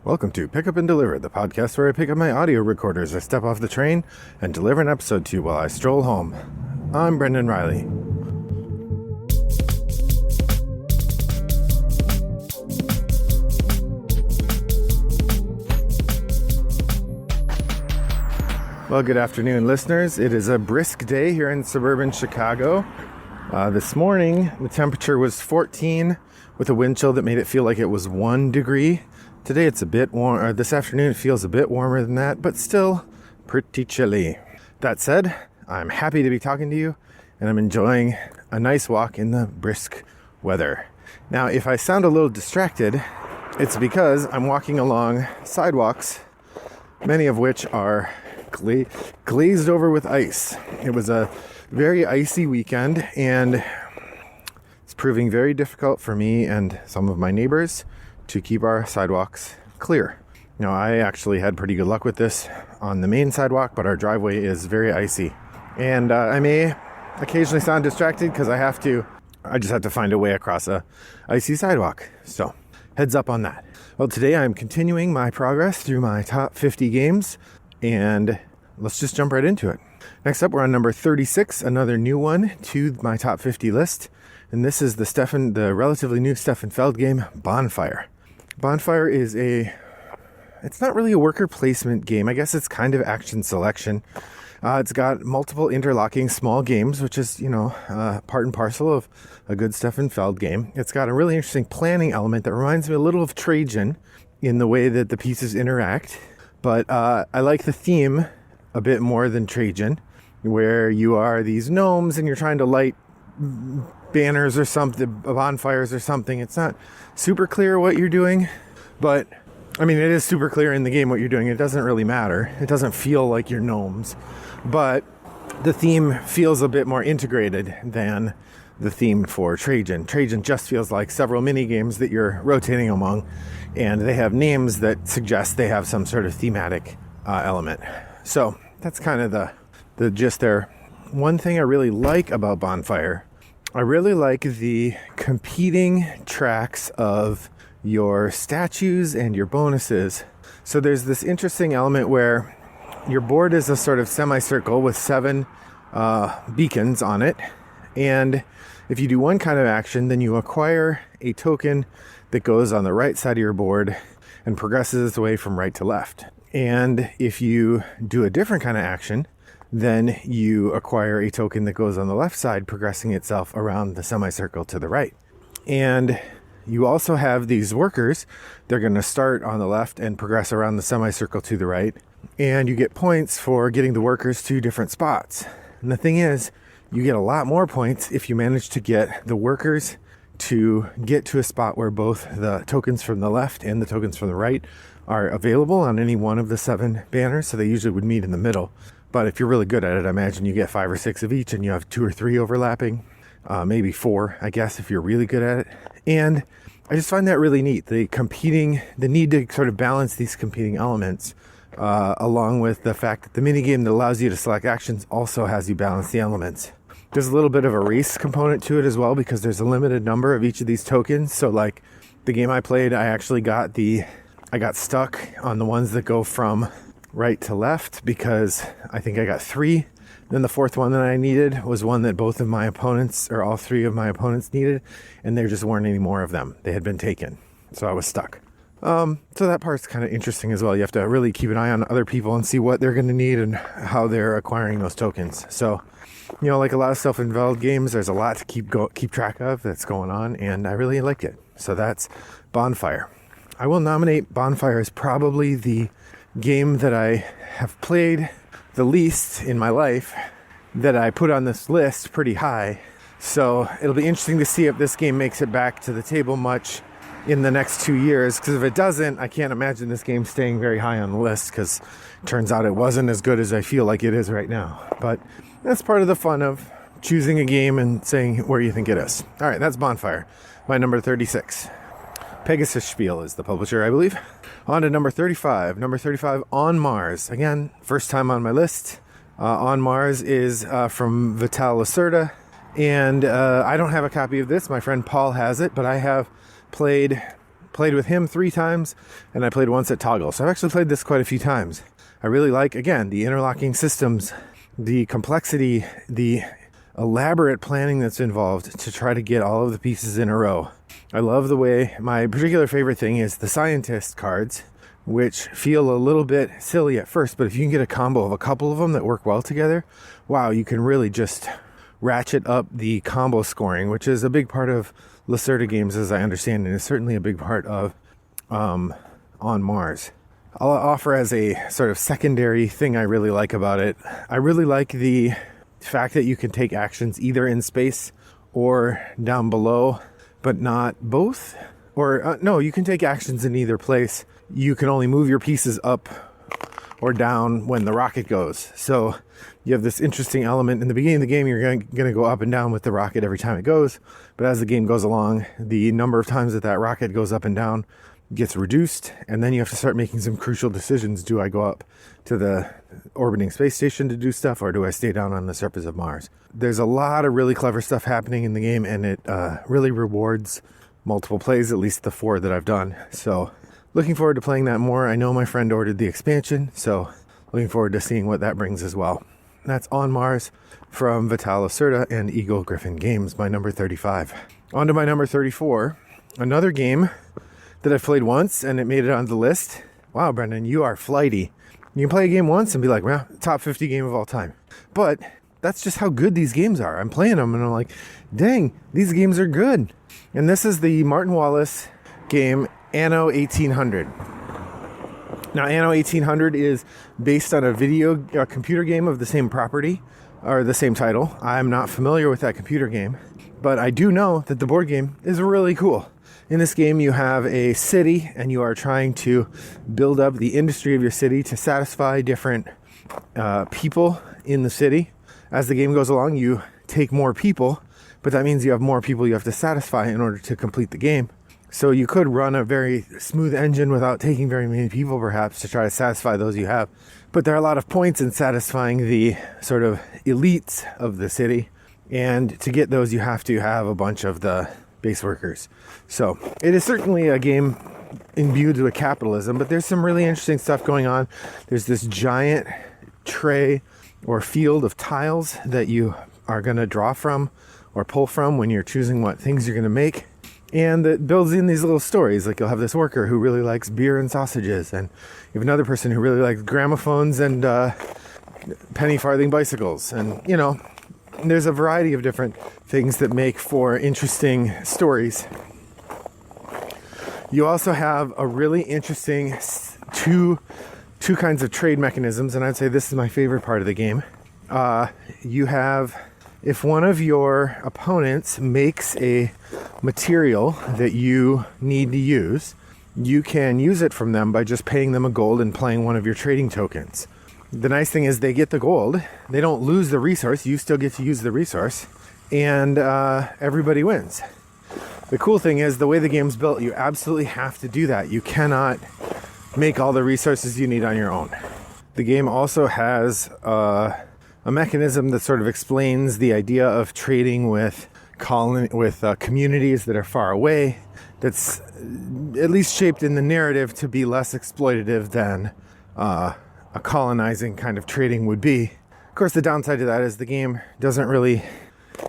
Welcome to Pick Up and Deliver, the podcast where I pick up my audio recorders, I step off the train, and deliver an episode to you while I stroll home. I'm Brendan Riley. Well, good afternoon, listeners. It is a brisk day here in suburban Chicago. This morning, the temperature was 14 with a wind chill that made it feel like it was 1 degree. Today it's a bit warm. This afternoon it feels a bit warmer than that, but still pretty chilly. That said, I'm happy to be talking to you, and I'm enjoying a nice walk in the brisk weather. Now, if I sound a little distracted, it's because I'm walking along sidewalks, many of which are glazed over with ice. It was a very icy weekend, and it's proving very difficult for me and some of my neighbors to keep our sidewalks clear. Now, I actually had pretty good luck with this on the main sidewalk, but our driveway is very icy. And I may occasionally sound distracted because I just have to find a way across a icy sidewalk. So, heads up on that. Well, today I'm continuing my progress through my top 50 games, and let's just jump right into it. Next up, we're on number 36, another new one to my top 50 list. And this is the relatively new Stefan Feld game, Bonfire. Bonfire is it's not really a worker placement game. I guess it's kind of action selection. It's got multiple interlocking small games, which is, part and parcel of a good Stefan Feld game. It's got a really interesting planning element that reminds me a little of Trajan in the way that the pieces interact. But I like the theme a bit more than Trajan, where you are these gnomes and you're trying to light banners or something, bonfires or something. It's not super clear what you're doing, but I mean, it is super clear in the game what you're doing. It doesn't really matter. It doesn't feel like you're gnomes, but the theme feels a bit more integrated than the theme for Trajan. Trajan just feels like several mini games that you're rotating among, and they have names that suggest they have some sort of thematic element. So that's kind of the gist there. One thing I really like about Bonfire, I really like the competing tracks of your statues and your bonuses. So there's this interesting element where your board is a sort of semicircle with 7 beacons on it. And if you do one kind of action, then you acquire a token that goes on the right side of your board and progresses its way from right to left. And if you do a different kind of action, then you acquire a token that goes on the left side, progressing itself around the semicircle to the right. And you also have these workers. They're going to start on the left and progress around the semicircle to the right. And you get points for getting the workers to different spots. And the thing is, you get a lot more points if you manage to get the workers to get to a spot where both the tokens from the left and the tokens from the right are available on any one of the 7 banners. So they usually would meet in the middle. But if you're really good at it, I imagine you get 5 or 6 of each and you have 2 or 3 overlapping, maybe 4, I guess, if you're really good at it. And I just find that really neat. The need to sort of balance these competing elements, along with the fact that the minigame that allows you to select actions also has you balance the elements. There's a little bit of a race component to it as well, because there's a limited number of each of these tokens. So like the game I played, I got stuck on the ones that go from right to left because I think I got 3. Then the 4th one that I needed was one that both of my opponents, or all 3 of my opponents, needed, and there just weren't any more of them. They had been taken, so I was stuck. So that part's kind of interesting as well. You have to really keep an eye on other people and see what they're going to need and how they're acquiring those tokens. So, like a lot of self-involved games, there's a lot to keep track of that's going on, and I really liked it. So that's Bonfire. I will nominate Bonfire as probably the game that I have played the least in my life that I put on this list pretty high. So it'll be interesting to see if this game makes it back to the table much in the next 2 years, because if it doesn't, I can't imagine this game staying very high on the list, because it turns out it wasn't as good as I feel like it is right now. But that's part of the fun of choosing a game and saying where you think it is. All right, that's Bonfire, my number 36. Pegasus Spiel is the publisher, I believe. On to number 35. Number 35, On Mars. Again, first time on my list. On Mars is from Vital Lacerda. And I don't have a copy of this. My friend Paul has it, but I have played played with him 3 times, and I played once at Toggle. So I've actually played this quite a few times. I really like, again, the interlocking systems, the complexity, the elaborate planning that's involved to try to get all of the pieces in a row. I love the way, my particular favorite thing is the scientist cards, which feel a little bit silly at first, but if you can get a combo of a couple of them that work well together, wow, you can really just ratchet up the combo scoring, which is a big part of Lacerda games, as I understand, and is certainly a big part of On Mars. I'll offer as a sort of secondary thing I really like about it. I really like the fact that you can take actions either in space or down below, but not both. Or no, you can take actions in either place. You can only move your pieces up or down when the rocket goes. So you have this interesting element. In the beginning of the game, you're going to go up and down with the rocket every time it goes. But as the game goes along, the number of times that rocket goes up and down gets reduced, and then you have to start making some crucial decisions. Do I go up to the orbiting space station to do stuff, or do I stay down on the surface of Mars? There's a lot of really clever stuff happening in the game, and it really rewards multiple plays, at least the 4 that I've done. So looking forward to playing that more. I know my friend ordered the expansion, so looking forward to seeing what that brings as well. That's On Mars from Vital Lacerda and Eagle Gryphon Games, my number 35. On to my number 34, another game that I've played once and it made it on the list. Wow, Brendan, you are flighty. You can play a game once and be like, well, top 50 game of all time. But that's just how good these games are. I'm playing them and I'm like, dang, these games are good. And this is the Martin Wallace game, Anno 1800. Now, Anno 1800 is based on a computer game of the same property, or the same title. I'm not familiar with that computer game, but I do know that the board game is really cool. In this game, you have a city, and you are trying to build up the industry of your city to satisfy different people in the city. As the game goes along, you take more people, but that means you have more people you have to satisfy in order to complete the game. So you could run a very smooth engine without taking very many people, perhaps, to try to satisfy those you have. But there are a lot of points in satisfying the sort of elites of the city. And to get those, you have to have a bunch of the base workers. So it is certainly a game imbued with capitalism, but there's some really interesting stuff going on. There's this giant tray or field of tiles that you are going to draw from or pull from when you're choosing what things you're going to make. And it builds in these little stories. Like, you'll have this worker who really likes beer and sausages, and you have another person who really likes gramophones and penny farthing bicycles. And, you know, there's a variety of different things that make for interesting stories. You also have a really interesting two kinds of trade mechanisms, and I'd say this is my favorite part of the game. You have, if one of your opponents makes a material that you need to use, you can use it from them by just paying them a gold and playing one of your trading tokens. The nice thing is they get the gold, they don't lose the resource, you still get to use the resource, and everybody wins. The cool thing is, the way the game's built, you absolutely have to do that. You cannot make all the resources you need on your own. The game also has a mechanism that sort of explains the idea of trading with communities that are far away, that's at least shaped in the narrative to be less exploitative than a colonizing kind of trading would be. Of course, the downside to that is the game doesn't really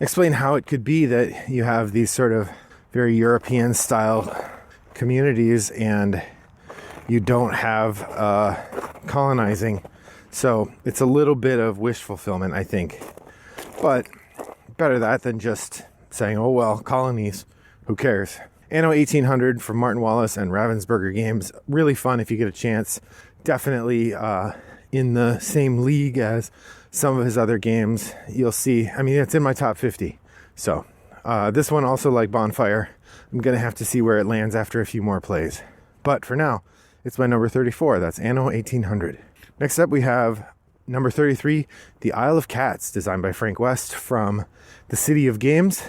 explain how it could be that you have these sort of very European style communities and you don't have colonizing. So it's a little bit of wish fulfillment, I think. But better that than just saying, oh well, colonies, who cares? Anno 1800 from Martin Wallace and Ravensburger Games. Really fun if you get a chance. Definitely in the same league as some of his other games. You'll see, I mean, it's in my top 50. So this one, also like Bonfire, I'm going to have to see where it lands after a few more plays. But for now, it's my number 34. That's Anno 1800. Next up, we have number 33, The Isle of Cats, designed by Frank West from the City of Games.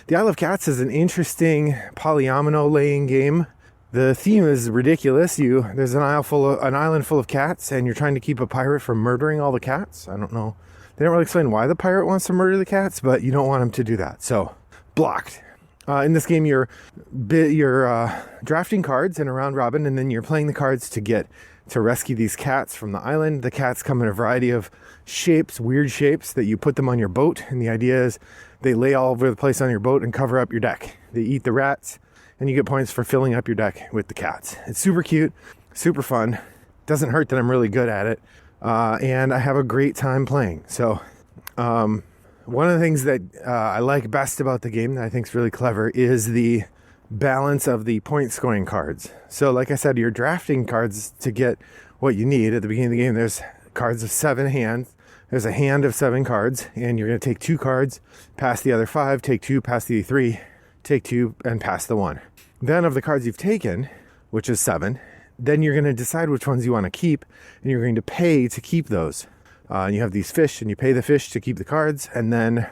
The Isle of Cats is an interesting polyomino laying game. The theme is ridiculous. There's an island full of cats, and you're trying to keep a pirate from murdering all the cats. I don't know. They don't really explain why the pirate wants to murder the cats, but you don't want him to do that. So, blocked. In this game, you're drafting cards in a round robin, and then you're playing the cards to rescue these cats from the island. The cats come in a variety of shapes, weird shapes, that you put them on your boat. And the idea is they lay all over the place on your boat and cover up your deck. They eat the rats, and you get points for filling up your deck with the cats. It's super cute, super fun. Doesn't hurt that I'm really good at it. And I have a great time playing. So, one of the things that I like best about the game that I think is really clever is the balance of the point scoring cards. So like I said, you're drafting cards to get what you need. At the beginning of the game, there's cards of 7 hands. There's a hand of 7 cards, and you're going to take 2 cards, pass the other 5, take 2, pass the 3, take 2, and pass the 1. Then of the cards you've taken, which is 7, then you're going to decide which ones you want to keep, and you're going to pay to keep those. And you have these fish, and you pay the fish to keep the cards, and then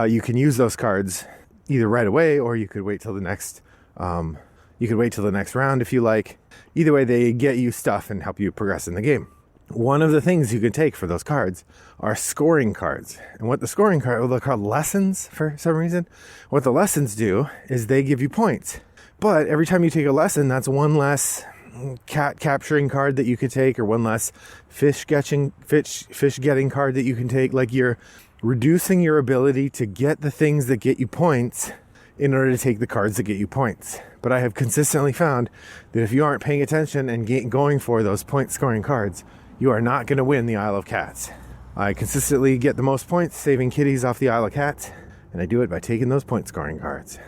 you can use those cards either right away, or you could wait till the next. You could wait till the next round if you like. Either way, they get you stuff and help you progress in the game. One of the things you can take for those cards are scoring cards, and what the scoring card, well, they're called lessons for some reason. What the lessons do is they give you points, but every time you take a lesson, that's one less cat capturing card that you could take, or one less fish getting card that you can take. Like, you're reducing your ability to get the things that get you points in order to take the cards that get you points. But I have consistently found that if you aren't paying attention and going for those point scoring cards, you are not going to win the Isle of Cats. I consistently get the most points saving kitties off the Isle of Cats, and I do it by taking those point scoring cards.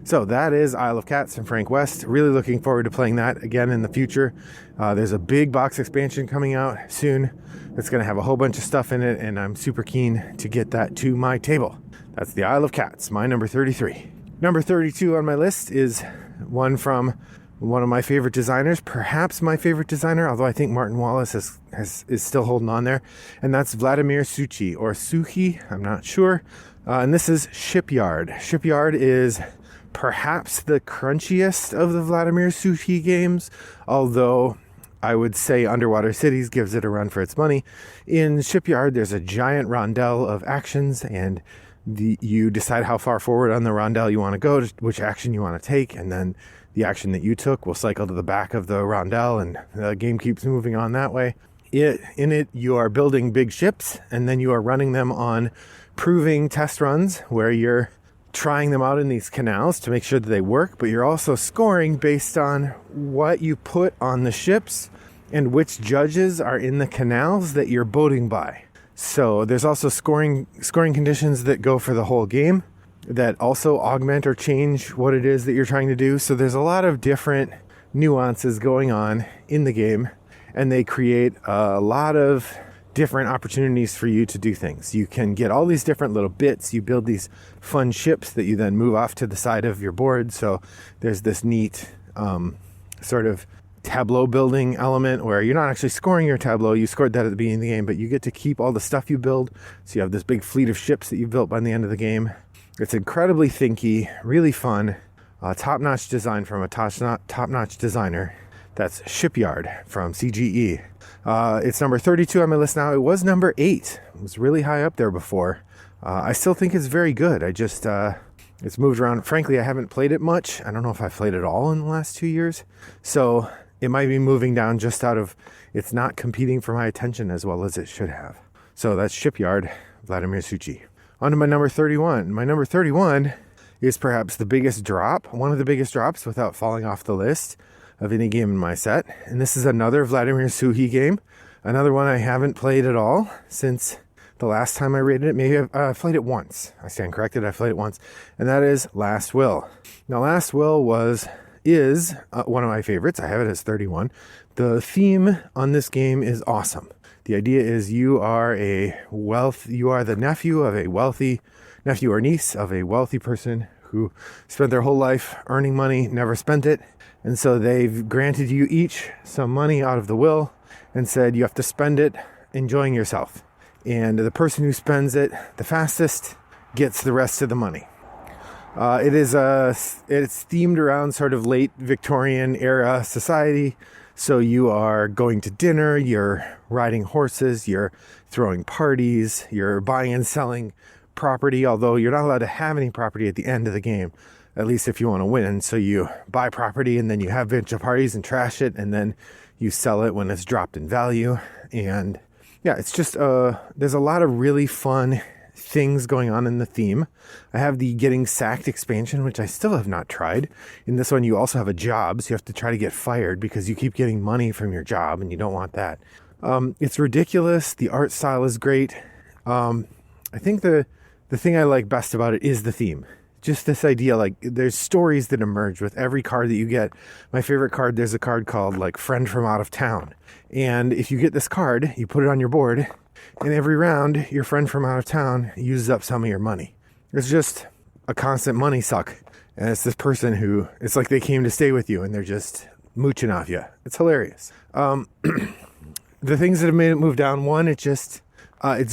So that is Isle of Cats from Frank West. Really looking forward to playing that again in the future. There's a big box expansion coming out soon that's going to have a whole bunch of stuff in it, and I'm super keen to get that to my table. That's the Isle of Cats, my number 33. Number 32 on my list is one from one of my favorite designers, perhaps my favorite designer, although I think Martin Wallace is still holding on there, and that's Vladimir Suchy, or Suchi, I'm not sure. And this is Shipyard. Shipyard is perhaps the crunchiest of the Vladimir Suchy games, although I would say Underwater Cities gives it a run for its money. In Shipyard, there's a giant rondel of actions, and you decide how far forward on the rondel you want to go, which action you want to take, and then the action that you took will cycle to the back of the rondel, and the game keeps moving on that way. In it, you are building big ships, and then you are running them on proving test runs where you're trying them out in these canals to make sure that they work, but you're also scoring based on what you put on the ships and which judges are in the canals that you're boating by. So there's also scoring conditions that go for the whole game that also augment or change what it is that you're trying to do. So there's a lot of different nuances going on in the game, and they create a lot of different opportunities for you to do things. You can get all these different little bits. You build these fun ships that you then move off to the side of your board. So there's this neat sort of tableau building element where you're not actually scoring your tableau. You scored that at the beginning of the game, but you get to keep all the stuff you build. So you have this big fleet of ships that you built by the end of the game. It's incredibly thinky, really fun, top-notch design from a top-notch designer. That's Shipyard from CGE. It's number 32 on my list now. It was number 8. It was really high up there before. I still think it's very good. It's moved around. Frankly, I haven't played it much. I don't know if I've played it all in the last 2 years. So it might be moving down just out of, it's not competing for my attention as well as it should have. So that's Shipyard, Vladimir Suchy. On to my number 31. My number 31 is perhaps the biggest drop, one of the biggest drops without falling off the list of any game in my set. And this is another Vladimir Suchy game. Another one I haven't played at all since the last time I rated it. Maybe I've played it once. I stand corrected. I've played it once. And that is Last Will. Now, Last Will is one of my favorites. I have it as 31. The theme on this game is awesome. The idea is you are the nephew of a wealthy, nephew or niece of a wealthy person who spent their whole life earning money, never spent it. And so they've granted you each some money out of the will and said you have to spend it enjoying yourself. And the person who spends it the fastest gets the rest of the money. It's themed around sort of late Victorian era society. So you are going to dinner, you're riding horses, you're throwing parties, you're buying and selling property, although you're not allowed to have any property at the end of the game. at least if you want to win. So you buy property and then you have a bunch of parties and trash it, and then you sell it when it's dropped in value. And yeah, it's just there's a lot of really fun things going on in the theme. I have the Getting Sacked expansion, which I still have not tried. In this one, you also have a job, so you have to try to get fired because you keep getting money from your job, and you don't want that. It's ridiculous. The art style is great. I think the thing I like best about it is the theme. Just this idea, like, there's stories that emerge with every card that you get. My favorite card, there's a card called, like, Friend from Out of Town. And if you get this card, you put it on your board, and every round, your friend from out of town uses up some of your money. It's just a constant money suck. And it's this person who, it's like they came to stay with you, and they're just mooching off you. It's hilarious. The things that have made it move down, one, it's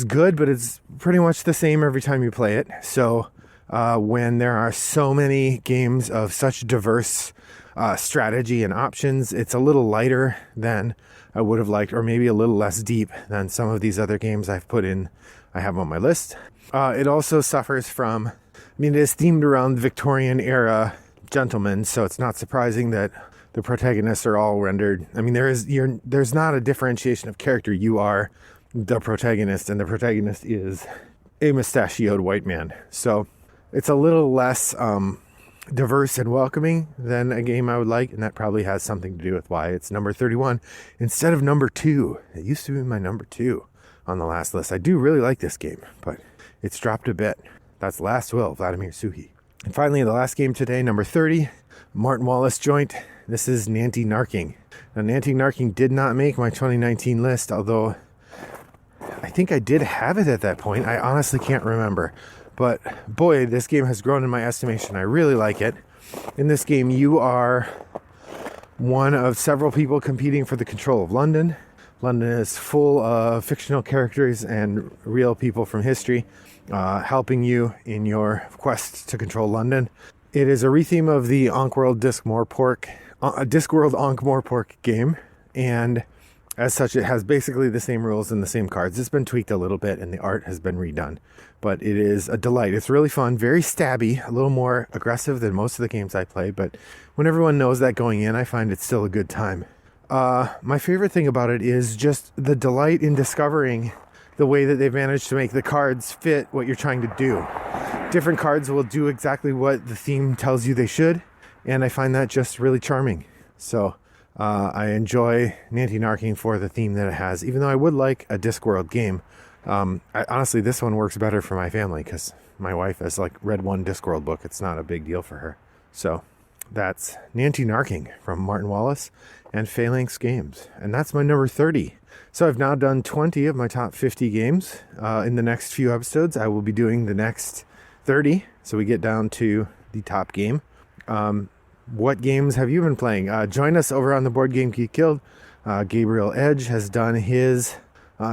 good, but it's pretty much the same every time you play it. So when there are so many games of such diverse strategy and options, it's a little lighter than I would have liked, or maybe a little less deep than some of these other games I have on my list. It also suffers from, it is themed around Victorian era gentlemen, so it's not surprising that the protagonists are all rendered. There's not a differentiation of character. You are the protagonist, and the protagonist is a mustachioed white man. So it's a little less diverse and welcoming than a game I would like, and that probably has something to do with why it's number 31 instead of number 2. It used to be my number 2 on the last list. I do really like this game, but it's dropped a bit. That's Last Will, Vladimir Suchy. And finally, the last game today, number 30, Martin Wallace joint. This is Nanty Narking. Now, Nanty Narking did not make my 2019 list, although I think I did have it at that point. I honestly can't remember. But boy, this game has grown in my estimation. I really like it. In this game, you are one of several people competing for the control of London. London is full of fictional characters and real people from history helping you in your quest to control London. It is a retheme of the Ankh-World Discworld Ankh-Morpork game, and as such, it has basically the same rules and the same cards. It's been tweaked a little bit, and the art has been redone. But it is a delight. It's really fun, very stabby, a little more aggressive than most of the games I play. But when everyone knows that going in, I find it's still a good time. My favorite thing about it is just the delight in discovering the way that they've managed to make the cards fit what you're trying to do. Different cards will do exactly what the theme tells you they should, and I find that just really charming. So I enjoy Nanty Narking for the theme that it has, even though I would like a Discworld game. Honestly, this one works better for my family because my wife has read one Discworld book. It's not a big deal for her. So that's Nanty Narking from Martin Wallace and Phalanx Games. And that's my number 30. So I've now done 20 of my top 50 games. In the next few episodes, I will be doing the next 30. So we get down to the top game. What games have you been playing? Join us over on the Board Game Geek Guild. Gabriel Edge has done his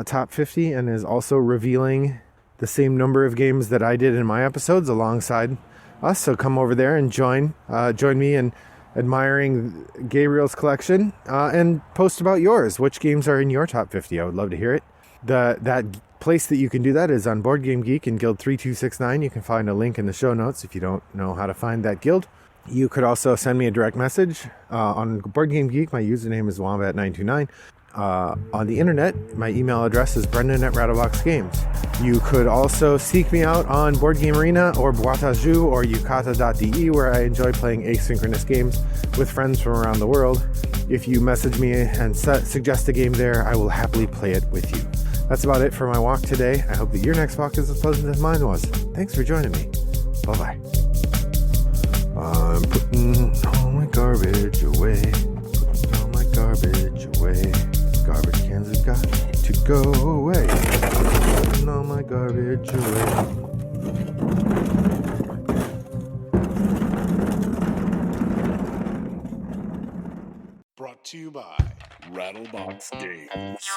top 50 and is also revealing the same number of games that I did in my episodes alongside us. So come over there and join me in admiring Gabriel's collection and post about yours. Which games are in your top 50? I would love to hear it. That place that you can do that is on Board Game Geek and Guild 3269. You can find a link in the show notes if you don't know how to find that guild. You could also send me a direct message on Board Game Geek. My username is Wombat929. On the internet, my email address is brendan@rattleboxgames. You could also seek me out on Board Game Arena or Boitaju or yukata.de, where I enjoy playing asynchronous games with friends from around the world. If you message me and suggest a game there, I will happily play it with you. That's about it for my walk today. I hope that your next walk is as pleasant as mine was. Thanks for joining me. Bye-bye. I'm putting all my garbage away. Putting all my garbage away. Garbage cans have got to go away. Putting all my garbage away. Brought to you by Rattlebox Games.